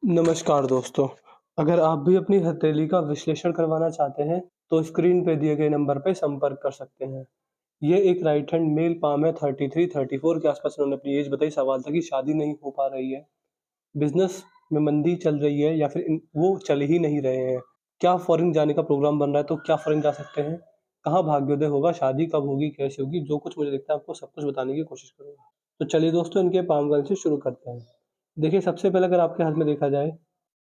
नमस्कार दोस्तों, अगर आप भी अपनी हथेली का विश्लेषण करवाना चाहते हैं, तो स्क्रीन पे दिए गए नंबर पे संपर्क कर सकते हैं। ये एक राइट हैंड मेल पाम है 33-34 के आसपास उन्होंने अपनी एज बताई। सवाल था कि शादी नहीं हो पा रही है, बिज़नेस में मंदी चल रही है या फिर वो चल ही नहीं रहे हैं। क्या फ़ॉरेन जाने का प्रोग्राम बन रहा है तो क्या फ़ॉरेन जा सकते हैं? कहाँ भाग्योदय होगा? शादी कब होगी? कैसे होगी? जो कुछ मुझे दिखता है आपको सब कुछ बताने की कोशिश करूँगा। तो चलिए दोस्तों इनके पाम गन से शुरू करते हैं। देखिए सबसे पहले अगर आपके हाथ में देखा जाए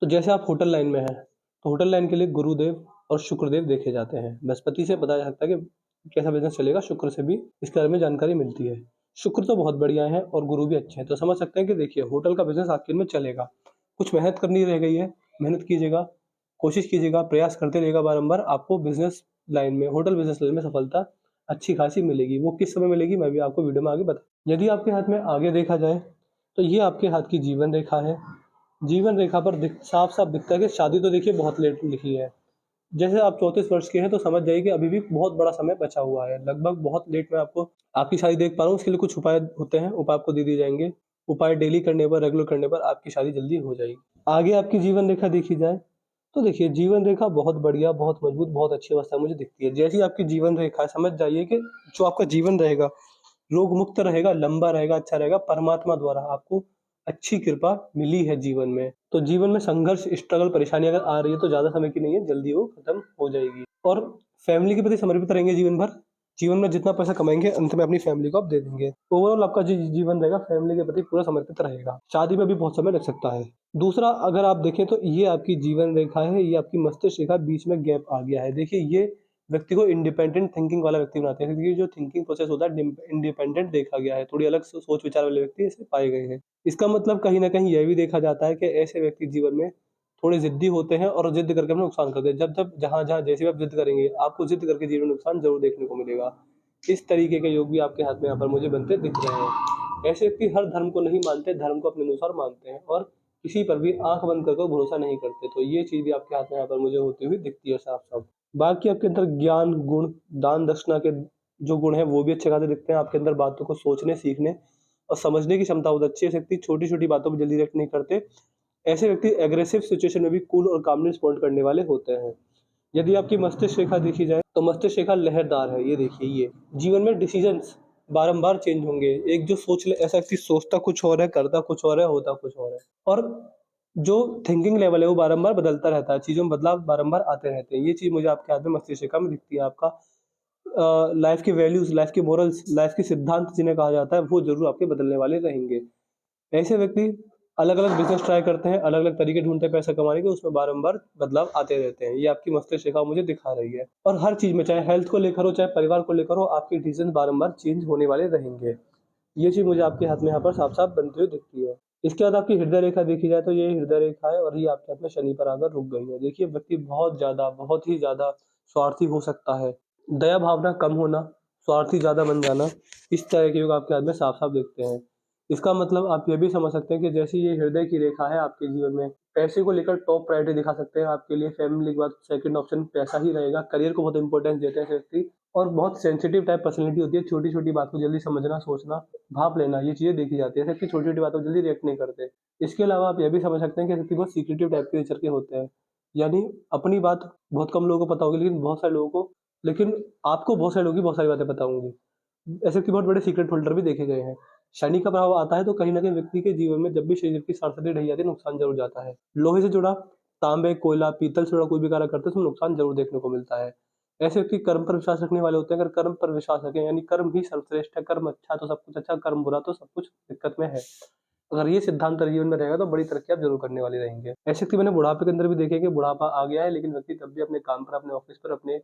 तो जैसे आप होटल लाइन में हैं, तो होटल लाइन के लिए गुरुदेव और शुक्रदेव देखे जाते हैं। बृहस्पति से पता चल सकता है कि कैसा बिज़नेस चलेगा, शुक्र से भी इसके बारे में जानकारी मिलती है। शुक्र तो बहुत बढ़िया है और गुरु भी अच्छे हैं, तो समझ सकते हैं कि देखिए होटल का बिज़नेस आखिर में चलेगा। कुछ मेहनत करनी रह गई है, मेहनत कीजिएगा, कोशिश कीजिएगा, प्रयास करते रहिएगा बारंबार, आपको बिज़नेस लाइन में, होटल बिज़नेस लाइन में सफलता अच्छी खासी मिलेगी। वो किस समय मिलेगी मैं भी आपको वीडियो में आगे बता यदि आपके हाथ में आगे देखा जाए, तो ये आपके हाथ की जीवन रेखा है। जीवन रेखा पर साफ-साफ दिखता है कि शादी तो देखिए बहुत लेट लिखी है। जैसे आप 34 वर्ष के हैं तो समझ जाइए कि अभी भी बहुत बड़ा समय बचा हुआ है। लगभग बहुत लेट में आपको आपकी शादी देख पा रहा हूँ, उसके लिए कुछ उपाय होते हैं, उपाय आपको दे दिए जाएँगे। उपाय डेली करने पर, रेगुलर करने पर आपकी शादी जल्दी हो जाएगी। आगे आपकी जीवन रेखा देखी जाए, तो देखिए जीवन रेखा बहुत बढ़िया, बहुत मजबूत, बहुत अच्छी अवस्था में मुझे दिखती है। जैसी आपकी जीवन रेखा है, समझ जाइए कि जो आपका जीवन रहेगा, रोग मुक्त रहेगा, लंबा रहेगा, अच्छा रहेगा, परमात्मा द्वारा आपको अच्छी कृपा मिली है जीवन में। तो जीवन में संघर्ष, स्ट्रगल, परेशानी अगर आ रही है तो ज़्यादा समय की नहीं है, जल्दी वो खत्म हो जाएगी। और फैमिली के प्रति समर्पित रहेंगे जीवन भर। जीवन में जितना पैसा कमाएँगे अंत में अपनी फैमिली को आप दे देंगे। ओवरऑल आपका जीवन रहेगा फैमिली के प्रति पूरा समर्पित रहेगा। शादी में भी बहुत समय लग सकता है। दूसरा अगर आप देखें तो ये आपकी जीवन रेखा है, ये आपकी मस्तिष्क रेखा, बीच में गैप आ गया है। देखिए ये व्यक्ति को इंडिपेंडेंट थिंकिंग वाला व्यक्ति बनाते हैं, क्योंकि जो थिंकिंग प्रोसेस होता है इंडिपेंडेंट देखा गया है, थोड़ी अलग सोच विचार वाले व्यक्ति ऐसे पाए गए हैं। इसका मतलब कहीं न कहीं यह भी देखा जाता है कि ऐसे व्यक्ति जीवन में थोड़े ज़िद्दी होते हैं और ज़िद करके अपना नुकसान करते हैं। जब-जब, जहाँ-जहाँ जैसे भी आप ज़िद करेंगे, आपको ज़िद करके जीवन में नुकसान ज़रूर देखने को मिलेगा। इस तरीके के योग भी आपके हाथ में यहाँ पर मुझे बनते दिख रहे हैं। ऐसे व्यक्ति हर धर्म को नहीं मानते, धर्म को अपने अनुसार मानते हैं और किसी पर भी आँख बंद करके भरोसा नहीं करते। तो ये चीज़ भी आपके हाथ में यहाँ पर मुझे होती हुई दिखती है साफ-साफ। बाकी आपके अंदर ज्ञान, गुण, दान दक्षिणा के जो गुण हैं वो भी अच्छे खासे दिखते हैं। आपके अंदर बातों को सोचने, सीखने और समझने की क्षमता बहुत अच्छी है। ऐसे व्यक्ति छोटी-छोटी बातों पे जल्दी रिएक्ट नहीं करते। ऐसे व्यक्ति एग्रेसिव सिचुएशन में भी कूल और कामली रिस्पॉन्ड करने वाले होते हैं। यदि आपकी मस्तिष्क रेखा देखी जाए, तो मस्तिष्क रेखा लहरदार है, ये देखिए ये। जीवन में डिसीज़न्स बारंबार चेंज होंगे। एक जो सोच ले ऐसा व्यक्ति सोचता कुछ और है, करता कुछ और है, होता कुछ और है। और जो थिंकिंग लेवल है वो बारंबार बदलता रहता है, चीज़ों में बदलाव बारंबार आते रहते हैं। ये चीज़ मुझे आपके हाथ में मस्तिष्क रेखा में दिखती है। आपका लाइफ़ की वैल्यूज़, लाइफ़ की मोरल्स, लाइफ़ के सिद्धांत जिन्हें कहा जाता है, वो ज़रूर आपके बदलने वाले रहेंगे। ऐसे व्यक्ति अलग-अलग बिज़नेस ट्राई करते हैं, अलग-अलग तरीके ढूँढते हैं पैसा कमाने के, उसमें बारंबार बदलाव आते रहते हैं। ये आपकी मस्तिष्क रेखा मुझे दिखा रही है। और हर चीज़ में, चाहे हेल्थ को लेकर हो, चाहे परिवार को लेकर हो, आपके डिसीज़न बारंबार चेंज होने वाले रहेंगे। ये चीज़ मुझे आपके हाथ में यहाँ पर साफ-साफ बनती हुई दिखती है। इसके बाद आपकी हृदय रेखा देखी जाए तो ये हृदय रेखा है और ये आपके हाथ में शनि पर आकर रुक गई है। देखिए व्यक्ति बहुत ज़्यादा, बहुत ही ज़्यादा स्वार्थी हो सकता है। दया भावना कम होना, स्वार्थी ज़्यादा बन जाना, इस तरह के योग आपके हाथ में साफ-साफ दिखते हैं। इसका मतलब आप ये भी समझ सकते हैं कि जैसे ये हृदय की रेखा है आपके जीवन में, पैसे को लेकर टॉप प्रायोरिटी दिखा सकते हैं आपके लिए। फैमिली के बाद सेकंड ऑप्शन पैसा ही रहेगा। करियर को बहुत इंपॉर्टेंस देते हैं ऐसे व्यक्ति और बहुत सेंसिटिव टाइप पर्सनैलिटी होती है। छोटी-छोटी बात को जल्दी समझना, सोचना, भाँप लेना, ये चीज़ें देखी जाती है। ऐसे व्यक्ति छोटी-छोटी बातों को जल्दी रिएक्ट नहीं करते। इसके अलावा आप ये भी समझ सकते हैं कि व्यक्ति बहुत सीक्रेटिव टाइप के नेचर के होते हैं। यानी अपनी बात बहुत कम लोगों को पता होगी, लेकिन बहुत सारे लोगों को लेकिन आपको बहुत सारे लोगों की बहुत सारी बातें पता होंगी। ऐसे व्यक्ति बहुत बड़े सीक्रेट होल्डर भी देखे गए हैं। शनि का प्रभाव आता है तो कहीं न कहीं व्यक्ति के जीवन में जब भी शरीर की सांस-वास ढही जाती है, नुकसान ज़रूर जाता है। लोहे से जुड़ा, तांबे, कोयला, पीतल से जुड़ा कोई भी कार्य करते हैं, उसमें नुकसान ज़रूर देखने को मिलता है। ऐसे व्यक्ति कर्म पर विश्वास रखने वाले होते हैं। अगर कर्म पर विश्वास रखें, यानी कर्म ही सर्वश्रेष्ठ है, कर्म अच्छा तो सब कुछ अच्छा, कर्म बुरा तो सब कुछ दिक्कत में है। अगर ये सिद्धांत जीवन में रहेगा तो बड़ी तरक्की आप ज़रूर करने वाले रहेंगे। ऐसे व्यक्ति मैंने बुढ़ापे के अंदर भी देखे हैं कि बुढ़ापा आ गया है, लेकिन व्यक्ति तब भी अपने काम पर, अपने ऑफ़िस पर, अपने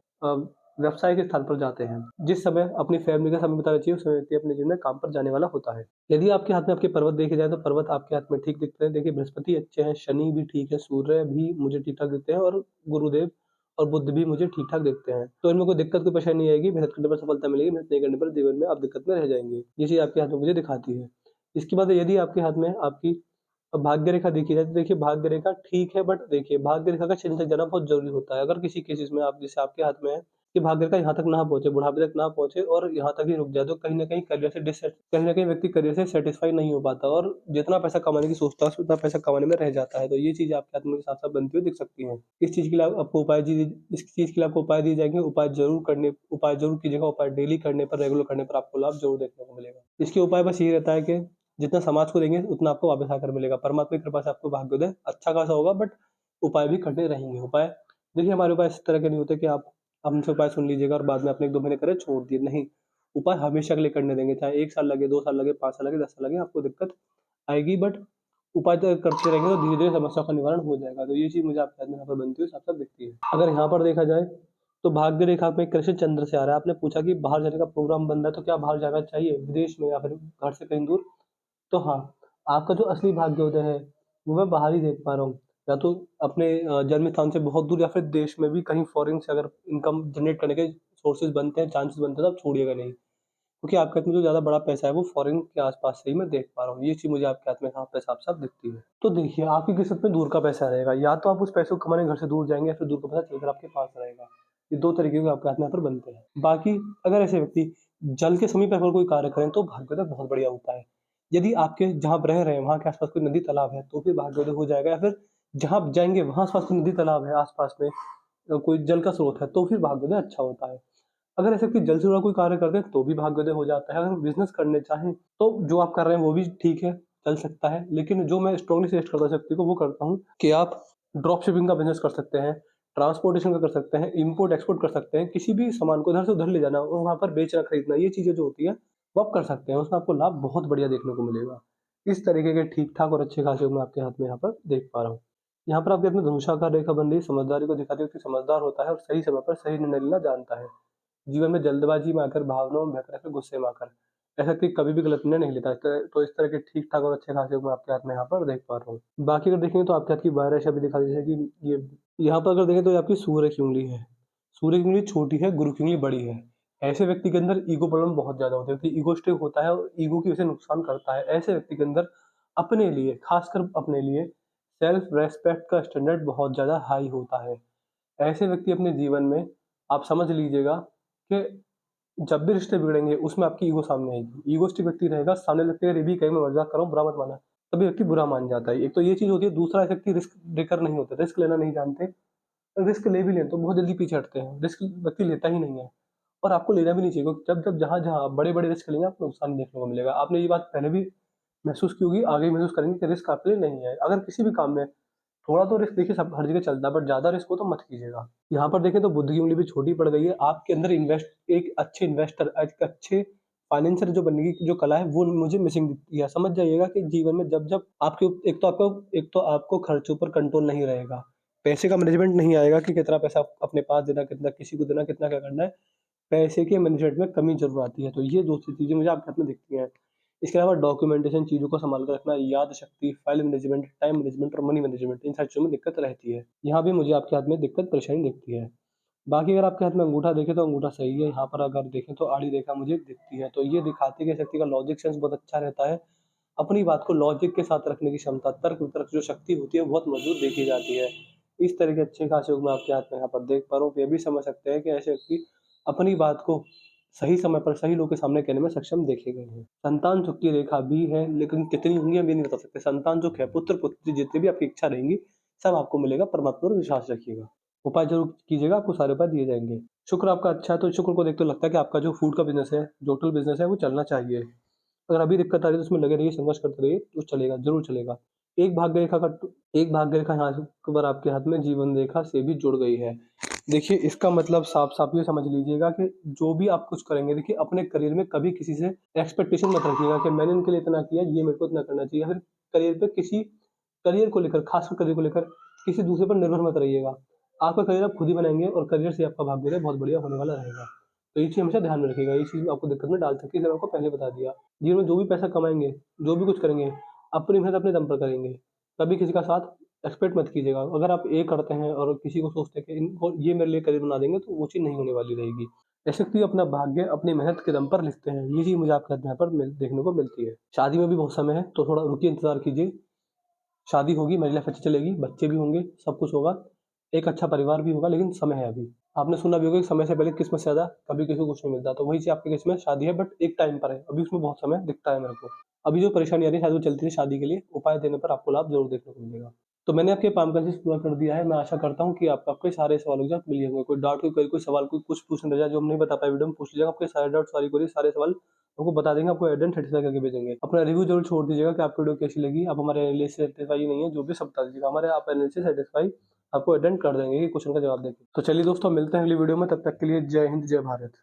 व्यवसाय के स्थान पर जाते हैं। जिस समय अपनी फैमिली का समय बिताना चाहिए, उस समय व्यक्ति अपने जीवन में काम पर जाने वाला होता है। यदि आपके हाथ में आपके पर्वत देखे जाएँ तो पर्वत आपके हाथ में ठीक दिखते हैं। देखिए बृहस्पति अच्छे हैं, शनि भी ठीक है, सूर्य भी मुझे ठीक-ठाक दिखते हैं और गुरुदेव और बुध भी मुझे ठीक-ठाक दिखते हैं। तो इनमें कोई दिक्कत, कोई परेशानी नहीं आएगी। मेहनत करने पर सफलता मिलेगी, मेहनत नहीं करने पर जीवन में आप दिक्कत में रह जाएँगे। ये चीज़ आपके हाथ में मुझे दिखाती है। इसके बाद यदि आपके हाथ में आपकी भाग्य रेखा देखी जाए तो देखिए भाग्य रेखा ठीक है, बट देखिए भाग्य रेखा का चिंतक जाना बहुत ज़रूरी होता है। अगर किसी केसेज़ में आप, जैसे आपके हाथ में है, कि भाग्य रेखा यहाँ तक ना पहुँचे, बुढ़ापे तक ना पहुँचे और यहाँ तक ही रुक जाए, तो कहीं न कहीं कहीं न कहीं व्यक्ति करियर से सैटिस्फाई नहीं हो पाता और जितना पैसा कमाने की सोचता है, उतना पैसा कमाने में रह जाता है। तो ये चीज़ आपके आत्म के साथ-साथ बनती हुई दिख सकती है। इस चीज़ के लिए आपको इस चीज़ के लिए आपको उपाय दिए जाएँगे, उपाय ज़रूर कीजिएगा, उपाय डेली करने पर, रेगुलर करने पर आपको लाभ ज़रूर देखने को मिलेगा। इसके उपाय बस यही रहता है कि जितना समाज को देंगे, उतना आपको वापस आकर मिलेगा। परमात्मा की कृपा से आपको भाग्योदय अच्छा खासा होगा, बट उपाय भी करने रहेंगे। उपाय देखिए, हमारे उपाय इस तरह के नहीं होते कि आप हमसे उपाय सुन लीजिएगा और बाद में आपने 1-2 महीने करे छोड़ दिए, नहीं। उपाय हमेशा के लिए करने देंगे, चाहे 1 साल लगे, 2 साल लगे, 5 साल लगे, 10 साल लगे, आपको दिक्कत आएगी, बट उपाय तो करते रहेंगे तो धीरे-धीरे समस्या का निवारण हो जाएगा। तो ये चीज़ मुझे आपके साथ में यहाँ पर बनती हुई साफ-साफ दिखती है। अगर यहाँ पर देखा जाए, तो भाग्य रेखा में कृषि चंद्र से आ रहा है। आपने पूछा कि बाहर जाने का प्रोग्राम बन रहा है, तो क्या बाहर जाना चाहिए, विदेश में या फिर घर से कहीं दूर? तो हाँ, आपका जो असली भाग्योदय है, वो मैं बाहर ही देख पा रहा हूँ। या तो अपने जन्म स्थान से बहुत दूर या फिर देश में भी कहीं फ़ॉरेन से अगर इनकम जनरेट करने के सोर्सेज़ बनते हैं, चांसेस बनते हैं, तो आप छोड़िएगा नहीं। क्योंकि आपके हाथ में जो ज़्यादा बड़ा पैसा है, वो फ़ॉरेन के आस-पास से ही मैं देख पा रहा हूँ। ये चीज़ मुझे आपके हाथ में यहाँ पे साफ-साफ दिखती है। तो देखिए, आपकी किस्मत में दूर का पैसा रहेगा, या तो आप उस पैसे को कमाने घर से दूर जाएँगे या फिर दूर का पैसा चलकर आपके पास रहेगा। ये 2 तरीके के आपके हाथ में यहाँ पर बनते हैं। बाकी अगर ऐसे व्यक्ति जल के समीप अगर कोई कार्य करें, तो भाग्योदय बहुत बढ़िया होता है। यदि आपके जहाँ आप रह रहे हैं, वहाँ के आस-पास कोई नदी तालाब है, तो फिर भाग्योदय हो जाएगा, या फिर जहाँ आप जाएँगे, वहाँ आस-पास कोई नदी तालाब है आस-पास में, कोई जल का स्रोत है, तो फिर भाग्योदय अच्छा होता है। अगर ऐसे कोई जल से जुड़ा कोई कार्य करते हैं, तो भी भाग्योदय हो जाता है। अगर बिज़नेस करने चाहें, तो जो आप कर रहे हैं वो भी ठीक है, चल सकता है। लेकिन जो मैं स्ट्रांगली सजेस्ट करता हूँ इस व्यक्ति को, वो करता हूँ कि आप ड्रॉप शिपिंग का बिज़नेस कर सकते हैं, ट्रांसपोर्टेशन का कर सकते हैं, इम्पोर्ट-एक्सपोर्ट कर सकते हैं। किसी भी सामान को इधर से उधर ले जाना और वहाँ पर बेचना-खरीदना, ये चीज़ें जो होती हैं, वो आप कर सकते हैं। उसमें आपको लाभ बहुत बढ़िया देखने को मिलेगा। इस तरीके के ठीक-ठाक और अच्छे खासे मैं आपके हाथ में यहाँ पर देख पा रहा हूँ। यहाँ पर आपके हाथ में धनुषाकार रेखा बन रही है, समझदारी को दिखाती है। व्यक्ति समझदार होता है और सही समय पर सही निर्णय लेना जानता है। जीवन में जल्दबाजी में आकर, भावनाओं में बहकर या फिर गुस्से में आकर ऐसा कोई कभी भी गलत निर्णय नहीं लेता। तो इस तरह के ठीक-ठाक और अच्छे खासे मैं आपके हाथ में यहाँ पर देख पा रहा हूँ। बाकी अगर देखेंगे तो आपके हाथ की 12 राशि अभी दिखा दी, जैसे कि ये यहाँ पर अगर देखें तो ये आपकी सूर्य की उँगली है। सूर्य की उँगली छोटी है, गुरु की उँगली बड़ी है। ऐसे व्यक्ति के अंदर ईगो प्रॉब्लम बहुत ज़्यादा होती है, व्यक्ति ईगोइस्टिक होता है और ईगो की वजह से नुकसान करता है। ऐसे व्यक्ति के अंदर अपने लिए, खासकर अपने लिए सेल्फ रिस्पेक्ट का स्टैंडर्ड बहुत ज़्यादा हाई होता है। ऐसे व्यक्ति अपने जीवन में आप समझ लीजिएगा कि जब भी रिश्ते बिगड़ेंगे, उसमें आपकी ईगो सामने आएगी। ईगोइस्टिक व्यक्ति रहेगा, सामने व्यक्ति अगर ये भी कहे मैं मज़ाक कर रहा हूँ, बुरा मत मानना, तभी व्यक्ति बुरा मान जाता है। एक तो ये चीज़ होती है, दूसरा व्यक्ति रिस्क टेकर नहीं होते, रिस्क लेना नहीं जानते। रिस्क ले भी लें तो बहुत जल्दी पीछे हटते हैं, रिस्क व्यक्ति लेता ही नहीं है और आपको लेना भी नहीं चाहिए, क्योंकि जब जहाँ-जहाँ आप बड़े-बड़े रिस्क लेंगे, आपको नुकसान देखने को मिलेगा। आपने ये बात पहले भी महसूस की होगी, आगे भी महसूस करेंगे कि रिस्क आपके लिए नहीं है। अगर किसी भी काम में थोड़ा तो रिस्क देखिए सब हर जगह चलता है, बट ज़्यादा रिस्क हो तो मत कीजिएगा। यहाँ पर देखें तो बुद्ध की उँगली भी छोटी पड़ गई है। आपके अंदर एक अच्छे इन्वेस्टर, एक अच्छे फाइनेंसर जो बनने की जो कला है, वो मुझे मिसिंग दिखती है। समझ जाइएगा कि जीवन में जब-जब आपके एक तो आपको खर्चों पर कंट्रोल नहीं रहेगा। पैसे का मैनेजमेंट नहीं आएगा कि कितना पैसा अपने पास देना, कितना किसी को देना, कितना क्या करना है। पैसे के मैनेजमेंट में कमी ज़रूर आती है। तो ये 2 चीज़ें मुझे आपके हाथ में दिखती हैं। इसके अलावा डॉक्यूमेंटेशन, चीज़ों को सँभाल कर रखना, याद शक्ति, फाइल मैनेजमेंट, टाइम मैनेजमेंट और मनी मैनेजमेंट, इन सारी चीज़ों में दिक्कत रहती है। यहाँ भी मुझे आपके हाथ में दिक्कत परेशानी दिखती है। बाकी अगर आपके हाथ में अंगूठा देखें तो अंगूठा सही है, यहाँ पर अगर देखें तो आड़ी रेखा मुझे दिखती है। तो ये दिखाती है कि इस व्यक्ति का लॉजिक सेंस बहुत अच्छा रहता है। अपनी बात को लॉजिक के साथ रखने की क्षमता, तर्क-वितर्क जो शक्ति होती है, वो बहुत मज़बूत देखी जाती है। इस तरह के अच्छे खासे योग मैं आपके हाथ में यहाँ पर देख पा रहा हूँ। तो ये भी समझ सकते हैं कि ऐसे व्यक्ति अपनी बात को सही समय पर सही लोग के सामने कहने में सक्षम देखे गए हैं। संतान सुख की रेखा भी है, लेकिन कितनी होंगी हम ये नहीं बता सकते। संतान सुख है, पुत्र-पुत्री जितनी भी आपकी इच्छा रहेंगी, सब आपको मिलेगा। परमात्मा पर विश्वास रखिएगा। उपाय ज़रूर कीजिएगा, आपको सारे उपाय दिए जाएँगे। शुक्र आपका अच्छा है, तो शुक्र को देख तो लगता है कि आपका जो फूड का बिज़नेस है, जो होटल बिज़नेस है, वो चलना चाहिए। अगर अभी दिक्कत आ रही है, तो उसमें लगे रहिए, संघर्ष करते रहिए, तो चलेगा, ज़रूर चलेगा। एक भाग्य रेखा का एक भाग्य रेखा यहाँ से ऊपर आपके हाथ में जीवन रेखा से भी जुड़ गई है। देखिए, इसका मतलब साफ-साफ ये समझ लीजिएगा कि जो भी आप कुछ करेंगे, देखिए अपने करियर में कभी किसी से एक्सपेक्टेशन मत रखिएगा कि मैंने इनके लिए इतना किया, ये मेरे को इतना करना चाहिए। या फिर करियर को लेकर, खासकर करियर को लेकर किसी दूसरे पर निर्भर मत रहिएगा। आपका करियर आप खुद ही बनाएँगे और करियर से आपका भाग्योदय बहुत बढ़िया होने वाला रहेगा। तो ये चीज़ हमेशा ध्यान में रखिएगा, ये चीज़ आपको दिक्कत में डाल सकती है, इसलिए मैंने आपको पहले बता दिया। जीवन में जो भी पैसा कमाएँगे, जो भी कुछ करेंगे, अपनी मेहनत अपने दम पर करेंगे। कभी किसी का साथ एक्सपेक्ट मत कीजिएगा। अगर आप ये करते हैं और किसी को सोचते हैं कि इनको ये मेरे लिए करियर बना देंगे, तो वो चीज़ नहीं होने वाली रहेगी। ऐसे व्यक्ति अपना भाग्य अपनी मेहनत के दम पर लिखते हैं। ये चीज़ मुझे आपके यहाँ पर देखने को मिलती है। शादी में भी बहुत समय है, तो थोड़ा रुकिए, इंतज़ार कीजिए। शादी होगी, मैरिज लाइफ अच्छी चलेगी, बच्चे भी होंगे, सब कुछ होगा। एक अच्छा परिवार भी होगा, लेकिन समय है अभी। आपने सुना भी होगा कि समय से पहले किस्मत से ज़्यादा कभी किसी को कुछ नहीं मिलता, तो वही चीज़ आपके केस में शादी है, बट एक टाइम पर है, अभी उसमें बहुत समय दिखता है मेरे को। अभी जो परेशानी आ रही है शायद वो चलती रहे, शादी के लिए उपाय देने पर आपको लाभ ज़रूर देखने को मिलेगा। तो मैंने आपके पाम का चीज़ पूरा कर दिया है, मैं आशा करता हूँ कि आपको आपके सारे सवालों के जवाब मिल गए होंगे। कोई डाउट, कोई सवाल, कुछ पूछना रह जाए जो हम नहीं बता पाए वीडियो में, पूछ लीजिएगा, आपके सारे डाउट, सारी क्वेरी, सारे सवाल आपको बता देंगे, आपको एट द एंड सैटिस्फाई करके भेजेंगे। अपना रिव्यू ज़रूर छोड़ दीजिएगा कि आपको वीडियो कैसी लगी, आप हमारे एनालिसिस से सैटिस्फाई नहीं है, जो भी सब बता दीजिएगा, हमारे आप एनालिसिस से सैटिस्फाई आपको एट द एंड कर देंगे कि क्वेश्चन का जवाब देके। तो चलिए दोस्तों, मिलते हैं अगली वीडियो में, तब तक के लिए जय हिंद, जय भारत।